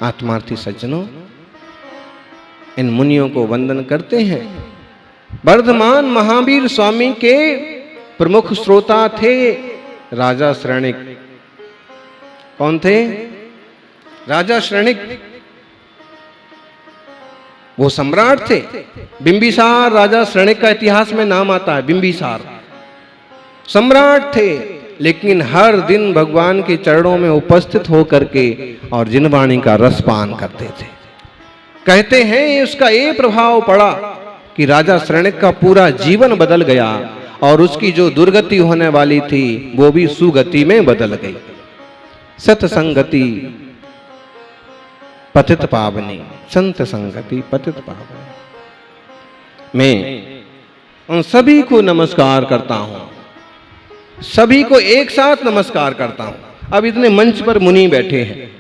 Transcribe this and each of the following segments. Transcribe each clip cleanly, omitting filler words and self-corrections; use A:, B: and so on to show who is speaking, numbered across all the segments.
A: आत्मार्थी सज्जनों, इन मुनियों को वंदन करते हैं। वर्धमान महावीर स्वामी के प्रमुख श्रोता थे राजा श्रेणिक। कौन थे? राजा श्रेणिक। वो सम्राट थे। बिंबिसार राजा श्रेणिक का इतिहास में नाम आता है। बिंबिसार सम्राट थे, लेकिन हर दिन भगवान के चरणों में उपस्थित होकर के और जिनवाणी का रसपान करते थे। कहते हैं उसका ये प्रभाव पड़ा कि राजा श्रेणिक का पूरा जीवन बदल गया और उसकी जो दुर्गति होने वाली थी वो भी सुगति में बदल गई। सत्संगति पतित पावनी, संत संगति पतित पावनी। मैं उन सभी को नमस्कार करता हूं, सभी को एक साथ नमस्कार करता हूं। अब इतने मंच पर मुनि बैठे हैं,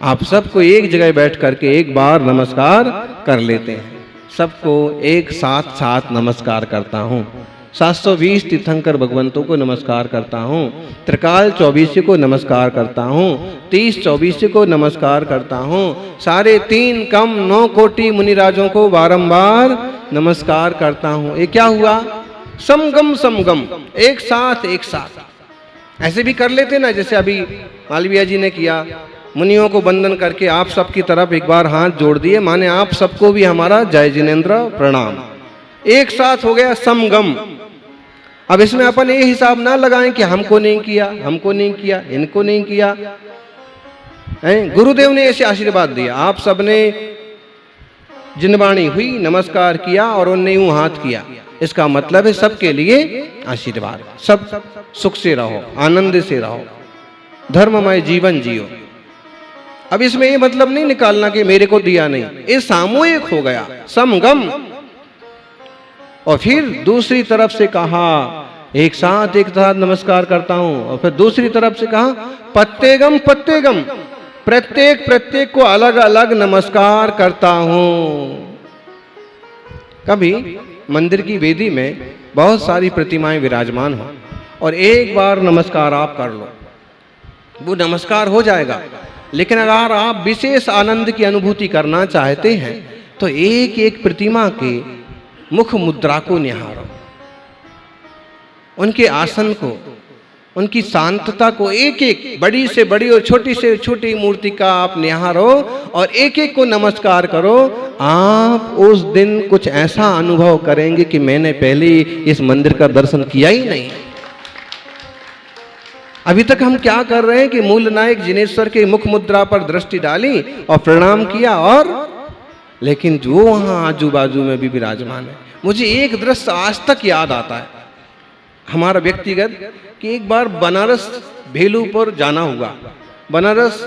A: आप सबको एक जगह बैठ करके एक बार नमस्कार कर लेते हैं। सबको एक साथ साथ नमस्कार करता हूं। 720 तीर्थंकर भगवंतों को नमस्कार करता हूं। त्रिकाल 24 को नमस्कार करता हूं। 30 24 को नमस्कार करता हूं। सारे 3 कम 9 कोटि मुनिराजों को बारंबार नमस्कार करता हूं। ये क्या हुआ? समगम समगम, एक साथ एक साथ। ऐसे भी कर लेते ना, जैसे अभी मालवीय जी ने किया, मुनियों को वंदन करके आप सबकी तरफ एक बार हाथ जोड़ दिए, माने आप सबको भी हमारा जय जिनेन्द्र प्रणाम। एक साथ हो गया समगम। अब इसमें अपन ये हिसाब ना लगाएं कि हमको नहीं किया, हमको नहीं किया, इनको नहीं किया। गुरुदेव ने ऐसे आशीर्वाद दिया, आप सबने जिनवाणी हुई, नमस्कार किया और उनने यूं हाथ किया। इसका मतलब है सबके लिए आशीर्वाद। सब सुख से रहो, आनंद से रहो, धर्ममय जीवन जियो। अब इसमें ये मतलब नहीं निकालना कि मेरे को दिया नहीं, ये सामूहिक हो गया, समगम। और फिर दूसरी तरफ से कहा, एक साथ नमस्कार करता हूं। और फिर दूसरी तरफ से कहा पत्तेगम पत्तेगम, प्रत्येक प्रत्येक को अलग अलग नमस्कार करता हूं। कभी मंदिर की वेदी में बहुत सारी प्रतिमाएं विराजमान हो और एक बार नमस्कार आप कर लो, वो नमस्कार हो जाएगा। लेकिन अगर आप विशेष आनंद की अनुभूति करना चाहते हैं तो एक एक प्रतिमा के मुख मुद्रा को निहारो, उनके आसन को, उनकी शांतता को, एक एक बड़ी से बड़ी और छोटी से छोटी मूर्ति का आप निहारो और एक एक को नमस्कार करो। आप उस दिन कुछ ऐसा अनुभव करेंगे कि मैंने पहले इस मंदिर का दर्शन किया ही नहीं। अभी तक हम क्या कर रहे हैं कि मूल नायक जिनेश्वर के मुख मुद्रा पर दृष्टि डाली और प्रणाम किया, और लेकिन जो वहां आजू बाजू में भी विराजमान है। मुझे एक दृश्य आज तक याद आता है, हमारा व्यक्तिगत, कि एक बार बनारस भेलूपुर जाना हुआ। बनारस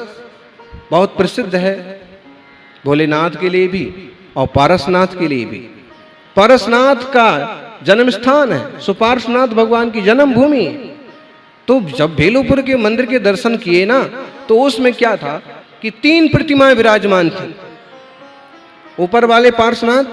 A: बहुत प्रसिद्ध है भोलेनाथ के लिए भी और पारसनाथ के लिए भी। पारसनाथ का जन्म स्थान है, सुपार्श्वनाथ भगवान की जन्म भूमि है। तो जब भेलूपुर के मंदिर के दर्शन किए ना, तो उसमें क्या था कि 3 प्रतिमाएं विराजमान थी। ऊपर वाले पार्श्वनाथ,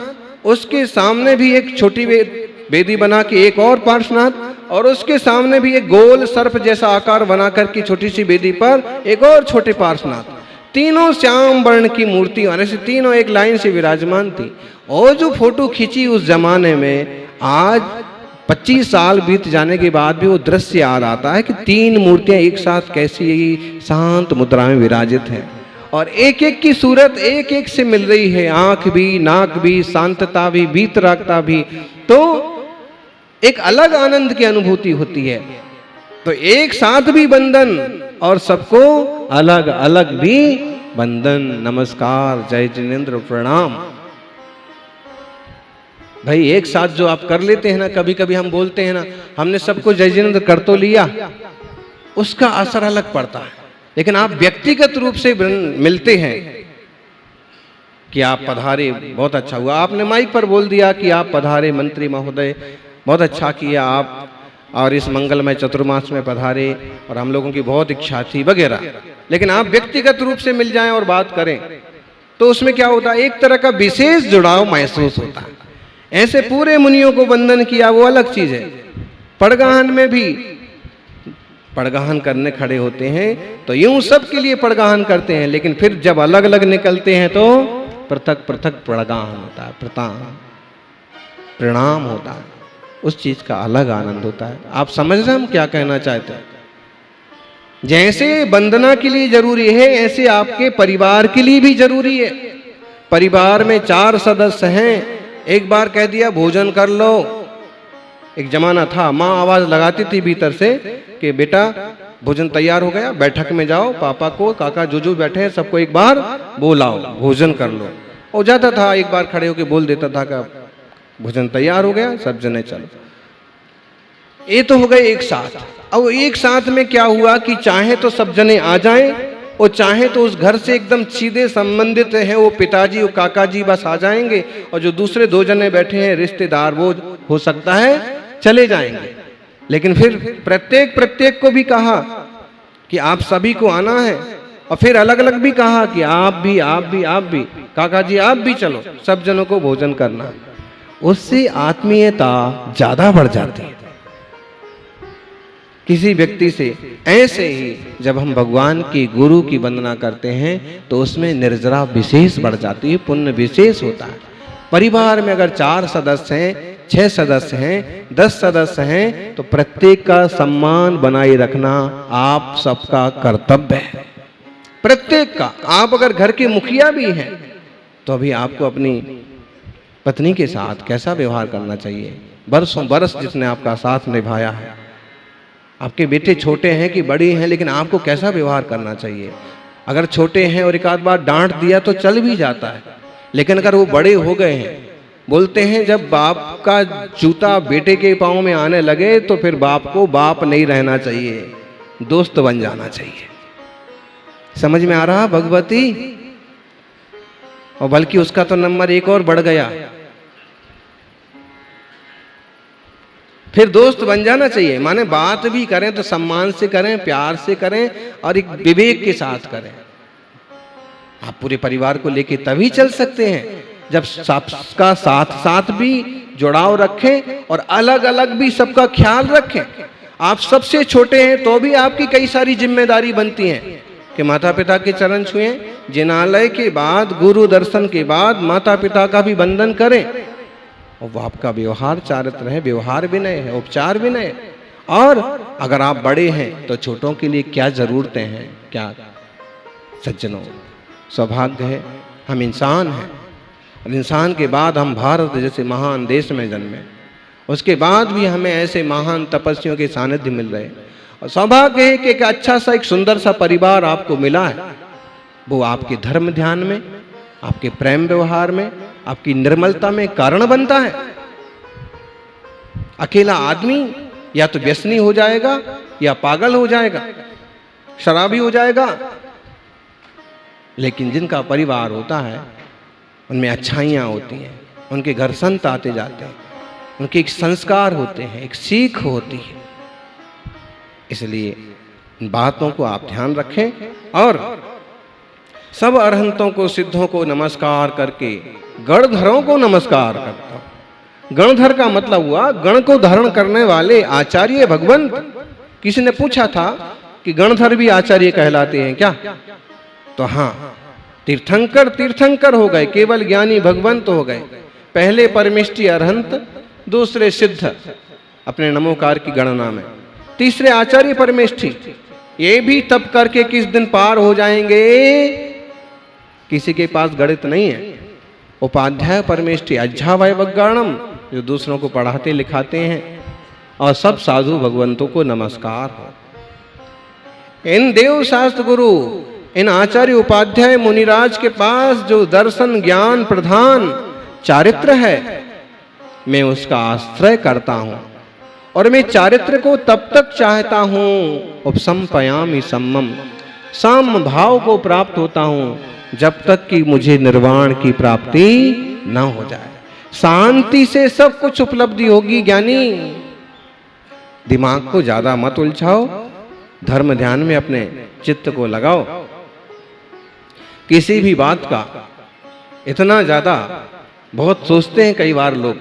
A: उसके सामने भी एक छोटी वेदी बना के एक और पार्श्वनाथ, और उसके सामने भी एक गोल सर्प जैसा आकार बना करके छोटी सी वेदी पर एक और छोटे पार्श्वनाथ। तीनों श्याम वर्ण की मूर्ति, और ऐसे तीनों एक लाइन से विराजमान थी। और जो फोटो खींची उस जमाने में, आज 25 साल बीत जाने के बाद भी वो दृश्य याद आता है कि 3 मूर्तियां एक साथ कैसी शांत मुद्रा में विराजित हैं, और एक एक की सूरत एक एक से मिल रही है। आंख भी, नाक भी, शांतता भी, वीतरागता भी। तो एक अलग आनंद की अनुभूति होती है। तो एक साथ भी बंधन और सबको अलग अलग भी बंधन। नमस्कार, जय जिनेन्द्र प्रणाम। भाई एक साथ जो आप कर लेते हैं ना, कभी कभी हम बोलते हैं ना, हमने सबको जय जिनेन्द्र कर तो लिया, उसका असर अलग पड़ता है। लेकिन आप व्यक्तिगत रूप से मिलते हैं कि आप पधारे, बहुत अच्छा हुआ, आपने माइक पर बोल दिया कि आप पधारे मंत्री महोदय, बहुत अच्छा किया आप, और इस मंगलमय चतुर्मास में पधारे और हम लोगों की बहुत इच्छा थी वगैरह। लेकिन आप व्यक्तिगत रूप से मिल जाएं और बात करें तो उसमें क्या होता है, एक तरह का विशेष जुड़ाव महसूस होता है। ऐसे पूरे मुनियों को वंदन किया वो अलग चीज है, पड़गाहन में भी पड़गाहन करने खड़े होते हैं तो यूं सब के लिए पड़गाहन करते हैं, लेकिन फिर जब अलग अलग निकलते हैं तो पृथक पृथक पड़गाहन होता है, प्रणाम होता है, उस चीज का अलग आनंद होता है। आप समझ रहे हम क्या कहना चाहते हैं? जैसे वंदना के लिए जरूरी है, ऐसे आपके परिवार के लिए भी जरूरी है। परिवार में 4 सदस्य हैं, एक बार कह दिया भोजन कर लो। एक जमाना था, माँ आवाज लगाती थी भीतर से कि बेटा भोजन तैयार हो गया, बैठक में जाओ, पापा को, काका जो बैठे हैं सबको एक बार बोलाओ, भोजन कर लो। हो जाता था, एक बार खड़े होके बोल देता था कि भोजन तैयार हो गया, सब जने चलो। ये तो हो गए एक साथ। अब एक साथ में क्या हुआ कि चाहे तो सब जने आ जाएं और चाहे तो उस घर से एकदम सीधे संबंधित हैं वो पिताजी और काका जी बस आ जाएंगे, और जो दूसरे 2 जने बैठे हैं रिश्तेदार वो हो सकता है चले जाएंगे। लेकिन फिर प्रत्येक को भी कहा कि आप सभी को आना है, और फिर अलग अलग भी कहा कि आप भी काका जी आप भी चलो, सब जनों को भोजन करना है। उससे आत्मीयता ज्यादा बढ़ जाती है। किसी व्यक्ति से ऐसे ही जब हम भगवान की गुरु की वंदना करते हैं तो उसमें निर्जरा विशेष बढ़ जाती है, पुण्य विशेष होता है। परिवार में अगर 4 सदस्य हैं, 6 सदस्य हैं, 10 सदस्य हैं, तो प्रत्येक का सम्मान बनाए रखना आप सबका कर्तव्य है, प्रत्येक का। आप अगर घर के मुखिया भी हैं तो अभी आपको अपनी पत्नी के साथ कैसा व्यवहार करना चाहिए। बरसों बरस जिसने आपका साथ निभाया है, आपके बेटे छोटे हैं कि बड़े हैं, लेकिन आपको कैसा व्यवहार करना चाहिए। अगर छोटे हैं और एक आध बार डांट दिया तो चल भी जाता है, लेकिन अगर वो बड़े हो गए हैं, बोलते हैं जब बाप का जूता बेटे के पाँव में आने लगे तो फिर बाप को बाप नहीं रहना चाहिए, दोस्त बन जाना चाहिए। समझ में आ रहा भगवती? और बल्कि उसका तो नंबर एक और बढ़ गया, फिर दोस्त बन जाना चाहिए। माने बात भी करें तो सम्मान से करें, प्यार से करें और एक विवेक के साथ करें। आप पूरे परिवार को लेके तभी चल सकते हैं जब सबका साथ भी जुड़ाव रखें और अलग अलग भी सबका ख्याल रखें। आप सबसे छोटे हैं तो भी आपकी कई सारी जिम्मेदारी बनती हैं कि माता पिता के चरण छुएं, जिनालय के बाद, गुरु दर्शन के बाद माता पिता का भी वंदन करें। और वो आपका व्यवहार चारित्र है, व्यवहार विनय है, उपचार विनय है। और अगर आप बड़े हैं तो छोटों के लिए क्या जरूरतें हैं, क्या सज्जनों सौभाग्य है, हम इंसान हैं और इंसान के बाद हम भारत जैसे महान देश में जन्मे, उसके बाद भी हमें ऐसे महान तपस्वियों के सानिध्य मिल रहे। और सौभाग्य है कि एक अच्छा सा, एक सुंदर सा परिवार आपको मिला है। वो आपके धर्म ध्यान में, आपके प्रेम व्यवहार में, आपकी निर्मलता में कारण बनता है। अकेला आदमी या तो व्यसनी हो जाएगा या पागल हो जाएगा, शराबी हो जाएगा। लेकिन जिनका परिवार होता है उनमें अच्छाइयाँ होती हैं, उनके घर संत आते जाते हैं, उनके एक संस्कार होते हैं, एक सीख होती है। इसलिए इन बातों को आप ध्यान रखें और सब अरहंतों को, सिद्धों को नमस्कार करके गणधरों को नमस्कार करता हूं। गणधर का मतलब हुआ गण को धारण करने वाले आचार्य भगवंत। किसी ने पूछा था कि गणधर भी आचार्य कहलाते हैं क्या? तो हाँ, तीर्थंकर हो गए, केवल ज्ञानी भगवंत हो गए। पहले परमेष्टि अरहंत, दूसरे सिद्ध अपने नमोकार की गणना में, तीसरे आचार्य परमेष्टि। ये भी तप करके किस दिन पार हो जाएंगे, किसी के पास गणित नहीं है। उपाध्याय परमेष्टि अज्झावय वग्गाणम, जो दूसरों को पढ़ाते लिखाते हैं। और सब साधु भगवंतों को नमस्कार हो। इन देव शास्त्र गुरु, इन आचार्य उपाध्याय मुनिराज के पास जो दर्शन ज्ञान प्रधान चारित्र है, मैं उसका आश्रय करता हूं। और मैं चारित्र को तब तक चाहता हूं, उपसंपयामि सम्मम, साम भाव को प्राप्त होता हूं जब तक कि मुझे निर्वाण की प्राप्ति न हो जाए। शांति से सब कुछ उपलब्धि होगी ज्ञानी। दिमाग को ज्यादा मत उलझाओ, धर्म ध्यान में अपने चित्त को लगाओ। किसी भी बात का इतना ज्यादा बहुत सोचते हैं कई बार लोग,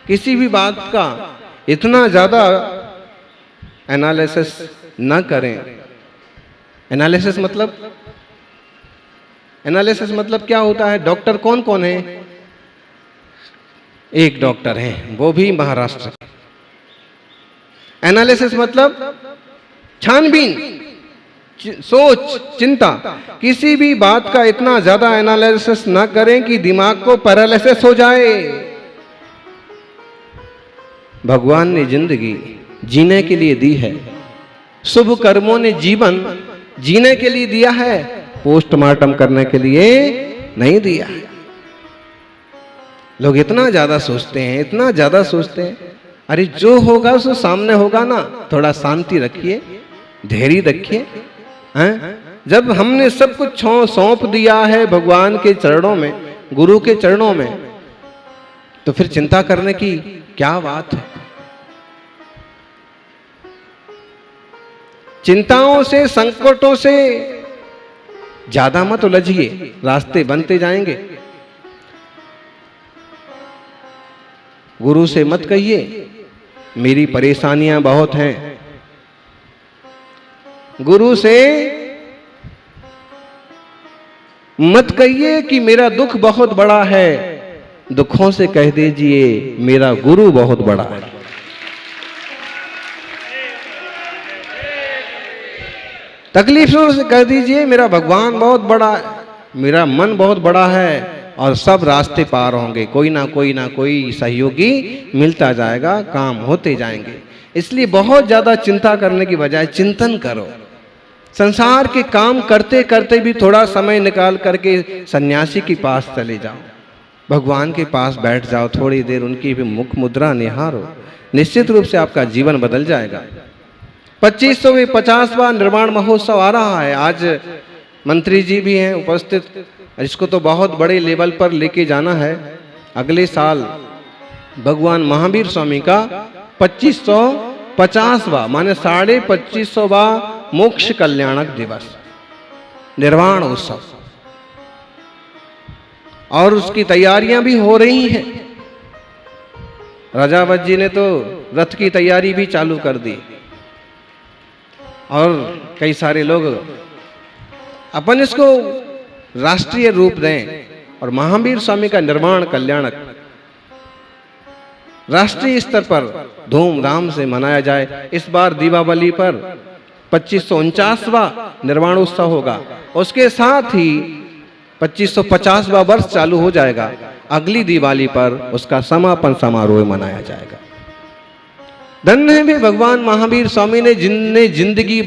A: किसी भी बात का इतना ज़्यादा एनालिसिस न करें। एनालिसिस मतलब क्या होता है? डॉक्टर कौन कौन है? एक डॉक्टर है, वो भी महाराष्ट्र। एनालिसिस मतलब छानबीन, सोच, चिंता। किसी भी बात का इतना ज्यादा एनालिसिस ना करें कि दिमाग को पैरालिसिस हो जाए। भगवान ने जिंदगी जीने के लिए दी है, शुभ कर्मों ने जीवन जीने के लिए दिया है, पोस्टमार्टम करने के लिए नहीं दिया। लोग इतना ज्यादा सोचते हैं, इतना ज्यादा सोचते हैं। अरे जो होगा सो सामने होगा ना, थोड़ा शांति रखिए, धैर्य रखिए। जब हमने सब कुछ सौंप दिया है भगवान के चरणों में, गुरु के चरणों में, तो फिर चिंता करने की क्या बात है? चिंताओं से, संकटों से ज्यादा मत उलझिए, रास्ते बनते जाएंगे। गुरु से मत कहिए मेरी परेशानियां बहुत हैं। गुरु से मत कहिए कि मेरा दुख बहुत बड़ा है, दुखों से कह दीजिए मेरा गुरु बहुत बड़ा है। तकलीफों से कह दीजिए मेरा भगवान बहुत बड़ा है, मेरा मन बहुत बड़ा है, और सब रास्ते पार होंगे, कोई ना कोई सहयोगी मिलता जाएगा, काम होते जाएंगे। इसलिए बहुत ज्यादा चिंता करने की बजाय चिंतन करो। संसार के काम करते करते भी थोड़ा समय निकाल करके सन्यासी के पास चले जाओ, भगवान के पास बैठ जाओ, थोड़ी देर उनकी भी मुख मुद्रा निहारो। निश्चित रूप से आपका जीवन बदल जाएगा। 2550वां निर्वाण महोत्सव आ रहा है। आज मंत्री जी भी हैं उपस्थित। इसको तो बहुत बड़े लेवल पर लेके जाना है। अगले साल भगवान महावीर स्वामी का 2550वां माने 2550वां मोक्ष कल्याणक दिवस, निर्वाण उत्सव, और उसकी तैयारियां भी हो रही हैं। राजावत जी ने तो रथ की तैयारी भी चालू कर दी, और कई सारे लोग अपन इसको राष्ट्रीय रूप दें और महावीर स्वामी का निर्वाण कल्याणक राष्ट्रीय स्तर पर धूमधाम से मनाया जाए। इस बार दीपावली पर 2549वां निर्वाणोत्सव होगा। उसके साथ ही 2550वां वर्ष चालू हो जाएगा। अगली दिवाली पर उसका समापन समारोह मनाया जाएगा। धन्य है भी भगवान महावीर स्वामी ने, जिनने जिंदगी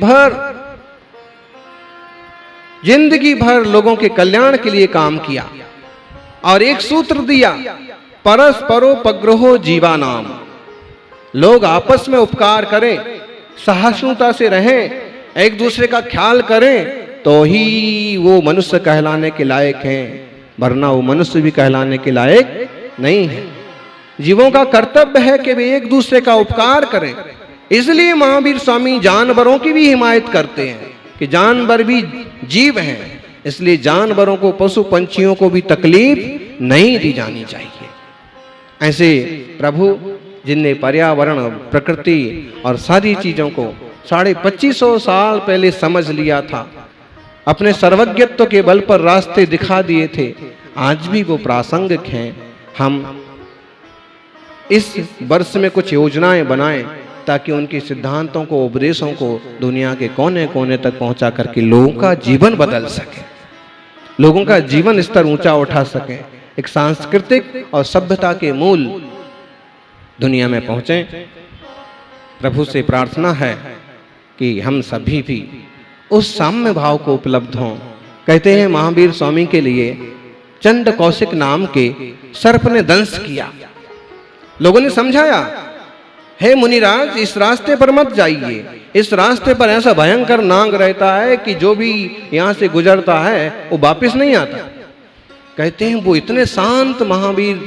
A: भर लोगों के कल्याण के लिए काम किया और एक सूत्र दिया, परस्परोपग्रहो जीवानाम। लोग आपस में उपकार करें, सहिष्णुता से रहें, एक दूसरे का ख्याल करें, तो ही वो मनुष्य कहलाने के लायक हैं, वरना वो मनुष्य भी कहलाने के लायक नहीं है। जीवों का कर्तव्य है कि वे एक दूसरे का उपकार करें। इसलिए महावीर स्वामी जानवरों की भी हिमायत करते हैं कि जानवर भी जीव हैं, इसलिए जानवरों को, पशु पंछियों को भी तकलीफ नहीं दी जानी चाहिए। ऐसे प्रभु जिनने पर्यावरण, प्रकृति और सारी चीजों को 2550 साल पहले समझ लिया था, अपने सर्वज्ञत्व के बल पर रास्ते दिखा दिए थे, आज भी वो प्रासंगिक हैं। हम इस वर्ष में कुछ योजनाएं बनाएं ताकि उनके सिद्धांतों को, उपदेशों को दुनिया के कोने कोने तक पहुंचा करके लोगों का जीवन बदल सके, लोगों का जीवन स्तर ऊंचा उठा सके, एक सांस्कृतिक और सभ्यता के मूल दुनिया में पहुंचे। प्रभु से प्रार्थना है कि हम सभी भी उस साम्य भाव को उपलब्ध हों। कहते हैं महावीर स्वामी के लिए चंड कौशिक नाम के सर्प ने दंश किया। लोगों ने समझाया, हे मुनिराज, इस रास्ते पर मत जाइए, इस रास्ते पर ऐसा भयंकर नाग रहता है कि जो भी यहाँ से गुजरता है वो वापस नहीं आता। कहते हैं वो इतने शांत महावीर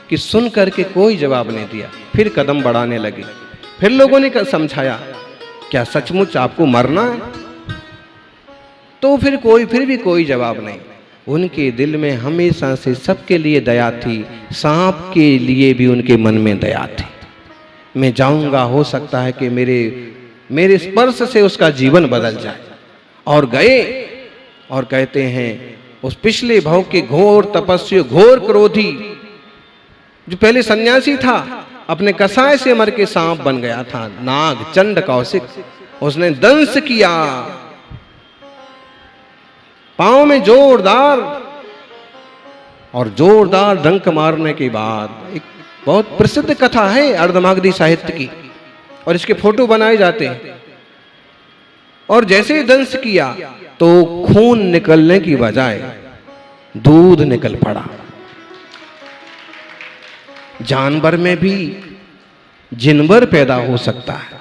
A: कि सुन करके कोई जवाब नहीं दिया, फिर कदम बढ़ाने लगे। फिर लोगों ने समझाया, क्या सचमुच आपको मरना है? तो फिर भी कोई जवाब नहीं। उनके दिल में हमेशा से सबके लिए दया थी, सांप के लिए भी उनके मन में दया थी। मैं जाऊंगा, हो सकता है कि मेरे स्पर्श से उसका जीवन बदल जाए। और गए और कहते हैं उस पिछले भाव के घोर तपस्वी, घोर क्रोधी, जो पहले सन्यासी था, अपने कसाय से मर के सांप बन गया था, नाग चंड कौशिक, उसने दंश किया। पांव में जोरदार डंक मारने के बाद, एक बहुत प्रसिद्ध कथा है अर्धमागधी साहित्य की, और इसके फोटो बनाए जाते हैं। और जैसे ही दंश किया तो खून निकलने की बजाय दूध निकल पड़ा। जानवर में भी जिनवर पैदा हो सकता है।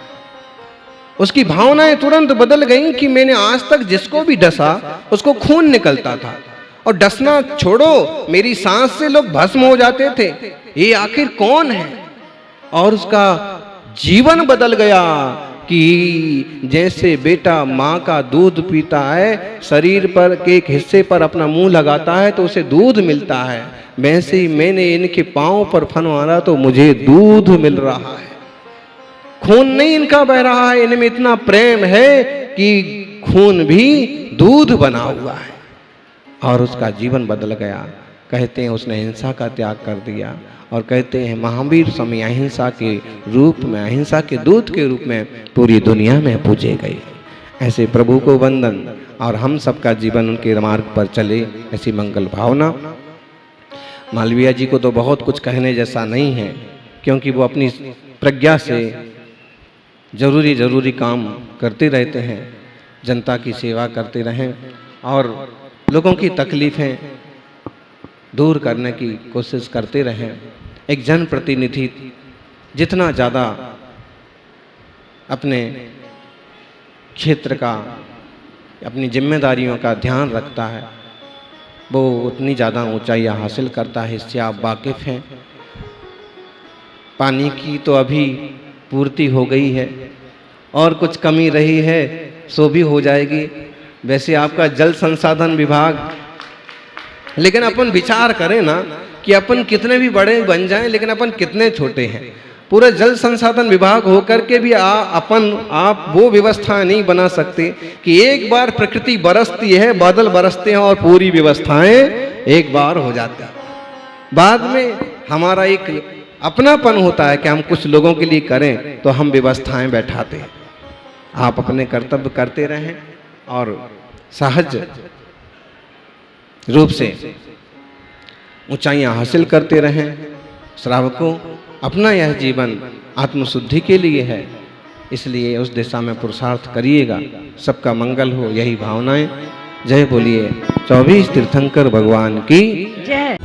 A: उसकी भावनाएं तुरंत बदल गईं कि मैंने आज तक जिसको भी डसा उसको खून निकलता था, और डसना छोड़ो, मेरी सांस से लोग भस्म हो जाते थे, ये आखिर कौन है? और उसका जीवन बदल गया कि जैसे बेटा माँ का दूध पीता है, शरीर पर के एक हिस्से पर अपना मुंह लगाता है तो उसे दूध मिलता है, वैसे ही मैंने इनके पांव पर फन मारा तो मुझे दूध मिल रहा है। खून नहीं इनका बह रहा है, इनमें इतना प्रेम है कि खून भी दूध बना हुआ है। और उसका जीवन बदल गया। कहते हैं उसने हिंसा का त्याग कर दिया, और कहते हैं महावीर स्वामी अहिंसा के रूप में, अहिंसा के दूत के रूप में पूरी दुनिया में पूजे गए। ऐसे प्रभु को वंदन, और हम सबका जीवन उनके मार्ग पर चले, ऐसी मंगल भावना। मालवीय जी को तो बहुत कुछ कहने जैसा नहीं है, क्योंकि वो अपनी प्रज्ञा से जरूरी काम करते रहते हैं, जनता की सेवा करते रहें और लोगों की तकलीफ़ें दूर करने की कोशिश करते रहें। एक जनप्रतिनिधि जितना ज़्यादा अपने क्षेत्र का, अपनी जिम्मेदारियों का ध्यान रखता है, वो उतनी ज़्यादा ऊंचाइयां हासिल करता है। इससे आप वाकिफ़ हैं। पानी की तो अभी पूर्ति हो गई है, और कुछ कमी रही है सो भी हो जाएगी। वैसे आपका जल संसाधन विभाग, लेकिन अपन विचार करें ना कि अपन कितने भी बड़े बन जाएं, लेकिन अपन कितने छोटे हैं। पूरा जल संसाधन विभाग होकर के भी आप वो व्यवस्था नहीं बना सकते कि एक बार प्रकृति बरसती है, बादल बरसते हैं और पूरी व्यवस्थाएं एक बार हो जाती हैं। बाद में हमारा एक अपनापन होता है कि हम कुछ लोगों के लिए करें तो हम व्यवस्थाएं बैठाते हैं। आप अपने कर्तव्य करते रहें और सहज रूप से ऊंचाइयां हासिल करते रहें। श्रावकों, अपना यह जीवन आत्मशुद्धि के लिए है, इसलिए उस दिशा में पुरुषार्थ करिएगा। सबका मंगल हो, यही भावनाएं। जय बोलिए 24 तीर्थंकर भगवान की जय।